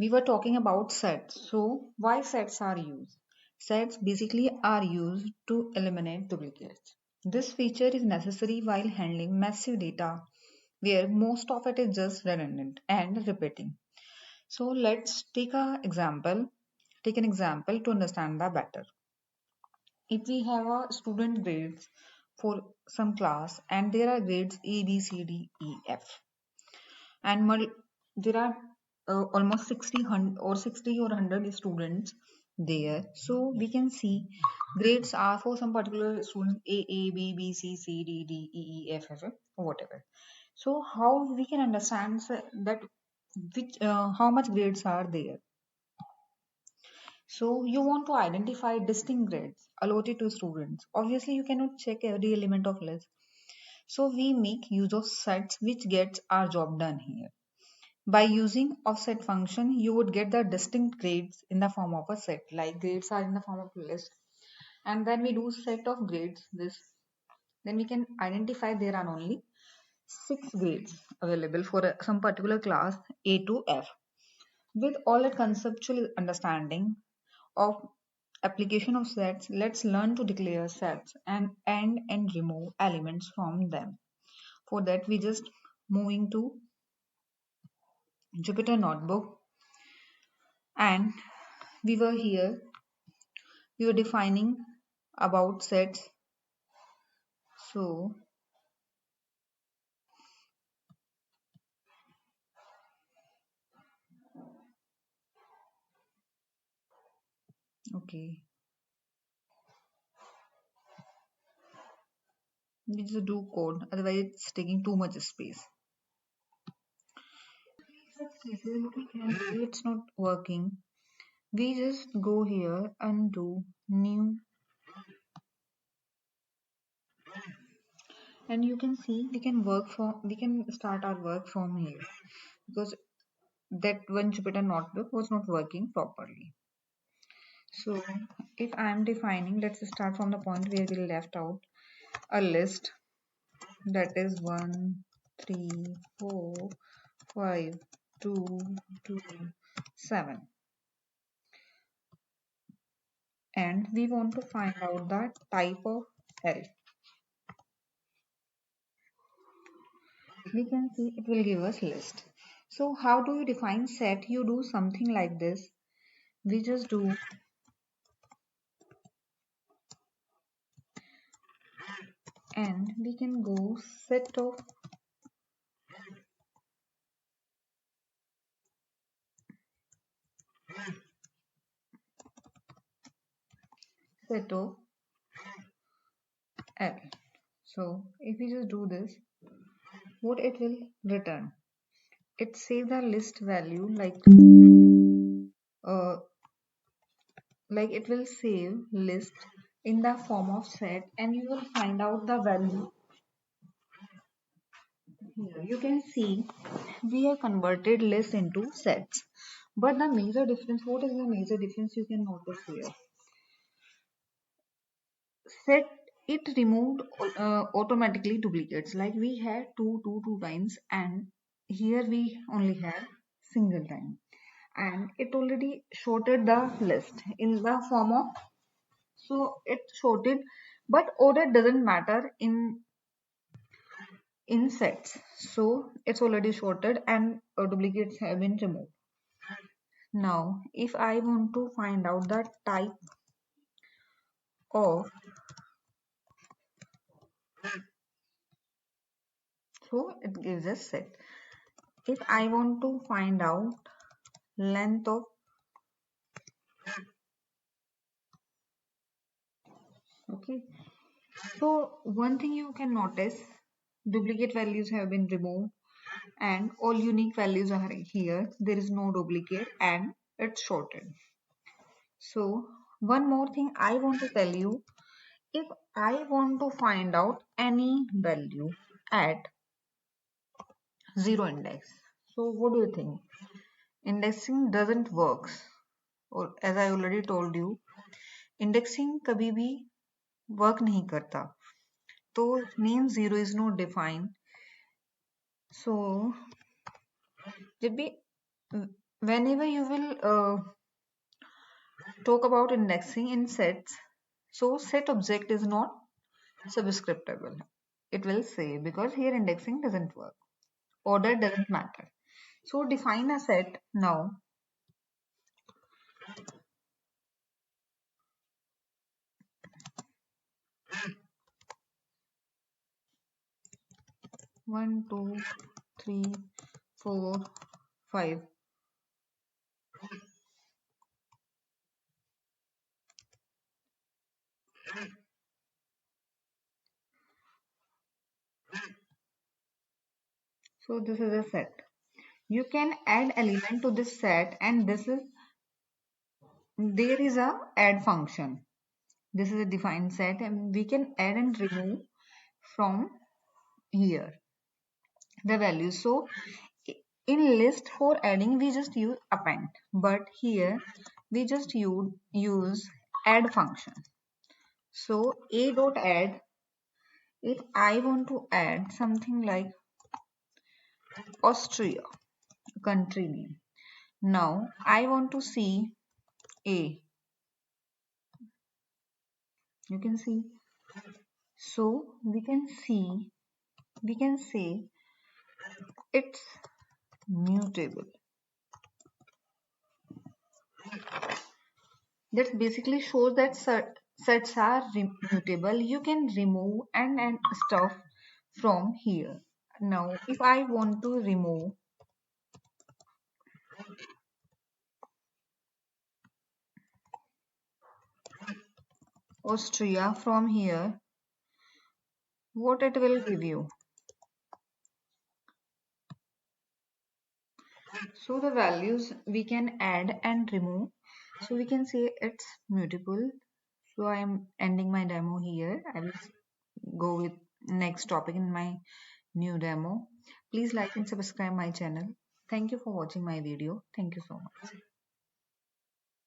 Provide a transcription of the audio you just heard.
We were talking about sets. So, why sets are used? Sets basically are used to eliminate duplicates. This feature is necessary while handling massive data where most of it is just redundant and repeating. So, let's take an example to understand that better. If we have a student grades for some class and there are grades A, B, C, D, E, F, and there are almost 60 or 100 students there, so we can see grades are for some particular student A, B, B, C, C, D, D, E, E, F, F, or whatever. So how we can understand that which how much grades are there? So you want to identify distinct grades allotted to students. Obviously you cannot check every element of list, so we make use of sets which gets our job done here. By using offset function, you would get the distinct grades in the form of a set. Like grades are in the form of a list. And then we do set of grades, this. Then we can identify there are only 6 grades available for some particular class A to F. With all that conceptual understanding of application of sets, let's learn to declare sets and remove elements from them. For that, we just moving to Jupyter Notebook, and we were here, we were defining about sets. So okay, we just do code, otherwise it's taking too much space. It's not working. We just go here and do new, and you can see we can start our work from here, because that one Jupyter notebook was not working properly. So if I am defining, let's start from the point where we left out a list, that is 1, 3, 4, 5, 2, 2, 7, and we want to find out the type of array. We can see it will give us list. So how do you define set? You do something like this. We just do, and we can go set of set of array. So if we just do this, what it will return? It saves the list value uh, like it will save list in the form of set, and you will find out the value here. You can see we have converted list into sets, but the major difference, what is the major difference you can notice here? Set, it removed automatically duplicates, like we had two times, and here we only have single time, and it already sorted the list in the form of, so it sorted, but order doesn't matter in sets, so it's already sorted and duplicates have been removed. Now if I want to find out the type of, so it gives us set. If I want to find out length of, okay, so one thing you can notice, duplicate values have been removed and all unique values are here. There is no duplicate and it's sorted. So one more thing I want to tell you, if I want to find out any value at zero index, so what do you think? Indexing doesn't works, or as I already told you, indexing कभी भी work नहीं करता, तो means zero is not defined. So जब भी whenever you will talk about indexing in sets, so set object is not subscriptable. It will say because here indexing doesn't work. Order doesn't matter. So define a set now. One, two, three, four, five. So this is a set. You can add element to this set, and this is there is a add function. This is a defined set, and we can add and remove from here the values. So in list for adding we just use append, but here we just use add function. So a dot add, if I want to add something like Austria, country name. Now I want to see a, you can see. So we can say it's mutable. That basically shows that sets are mutable. You can remove and stuff from here. Now, if I want to remove Austria from here, what it will give you? So the values we can add and remove. So we can say it's mutable. So I am ending my demo here. I will go with next topic in my new demo. Please like and subscribe my channel. Thank you for watching my video. Thank you so much.